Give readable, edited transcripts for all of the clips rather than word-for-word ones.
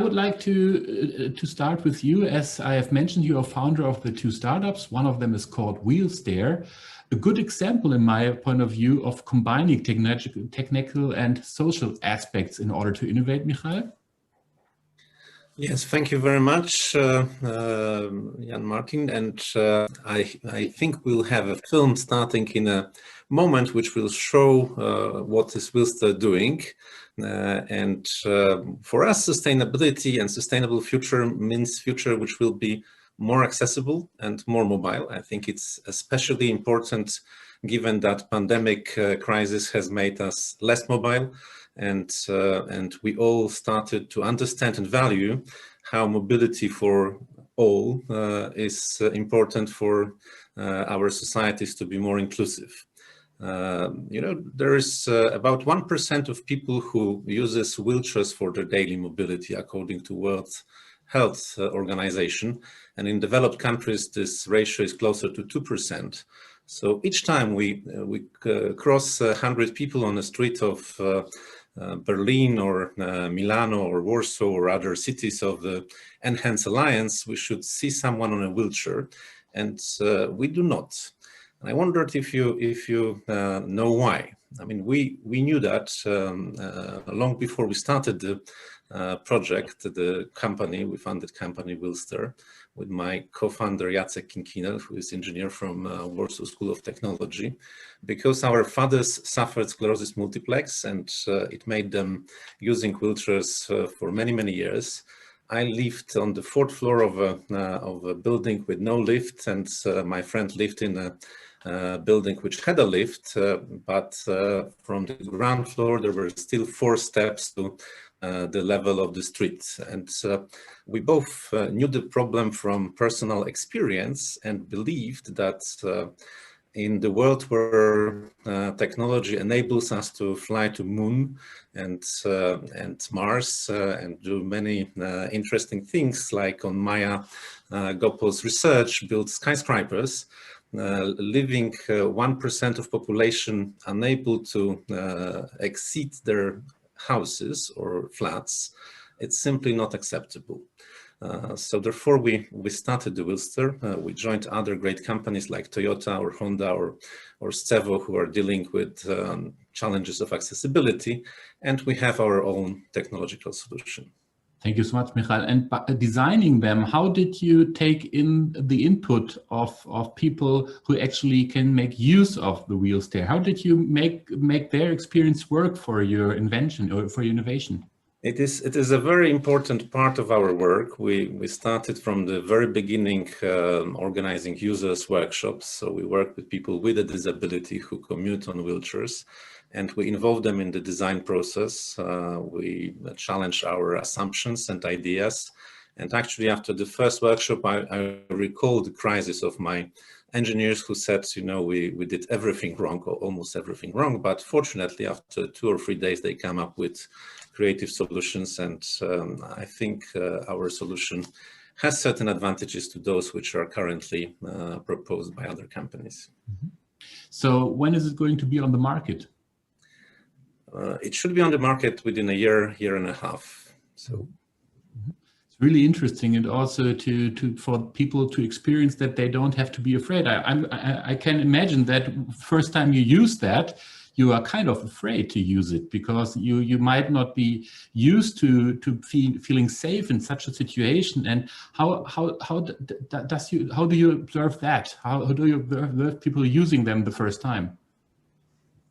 would like to start with you. As I have mentioned, you are founder of the two startups. One of them is called WheELSTAIR. A good example, in my point of view, of combining technical and social aspects in order to innovate, Michal. Yes, thank you very much, Jan Martin. And I think we'll have a film starting in a moment which will show what is WheELSTAIR doing. For us, sustainability and sustainable future means future which will be more accessible and more mobile. I think it's especially important given that pandemic crisis has made us less mobile. And we all started to understand and value how mobility for all is important for our societies to be more inclusive. There is about 1% of people who uses wheelchairs for their daily mobility, according to World Health Organization. And in developed countries, this ratio is closer to 2%. So each time we cross 100 people on the street of Berlin or Milano or Warsaw or other cities of the Enhanced Alliance, we should see someone on a wheelchair, and we do not. And I wondered if you know why. I mean, we knew that long before we started the project, the company, we founded company WheELSTAIR with my co-founder Jacek Kinkinel, who is engineer from Warsaw School of Technology, because our fathers suffered sclerosis multiplex and it made them using wheelchairs for many, many years. I lived on the 4th floor of a building with no lift, and my friend lived in a building which had a lift, but from the ground floor there were still 4 steps to the level of the street. And we both knew the problem from personal experience and believed that in the world where technology enables us to fly to Moon and Mars and do many interesting things, like on Maya Gopal's research, build skyscrapers, leaving 1% of population unable to exceed their houses or flats, it's simply not acceptable. So therefore we started the WheELSTAIR. We joined other great companies like Toyota or Honda or Scevo, who are dealing with challenges of accessibility, and we have our own technological solution. Thank you so much, Michal. And by designing them, how did you take in the input of people who actually can make use of the WheELSTAIR? How did you make their experience work for your invention or for your innovation? It is a very important part of our work. We started from the very beginning organizing users workshops. So we work with people with a disability who commute on wheelchairs, and we involve them in the design process. We challenge our assumptions and ideas. And actually, after the first workshop, I recall the crisis of my engineers who said, we did everything wrong, or almost everything wrong. But fortunately, after 2 or 3 days, they come up with creative solutions. And I think our solution has certain advantages to those which are currently proposed by other companies. Mm-hmm. So when is it going to be on the market? It should be on the market within a year and a half. So it's really interesting, and also for people to experience that they don't have to be afraid. I can imagine that first time you use that, you are kind of afraid to use it because you might not be used to feeling safe in such a situation. And how do you observe that? How do you observe people using them the first time?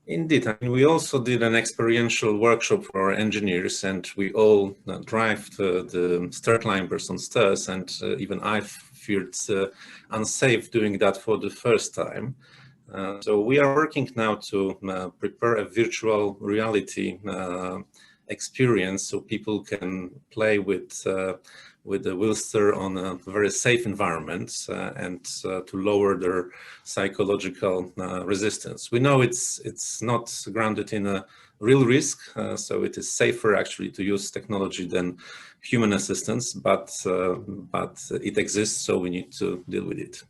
Indeed, I mean, we also did an experiential workshop for our engineers, and we all drive the stair climbers on stairs, and even I felt unsafe doing that for the first time. So we are working now to prepare a virtual reality experience so people can play with the WheELSTAIR on a very safe environment and to lower their psychological resistance. We know it's not grounded in a real risk, so it is safer actually to use technology than human assistance, but it exists, so we need to deal with it.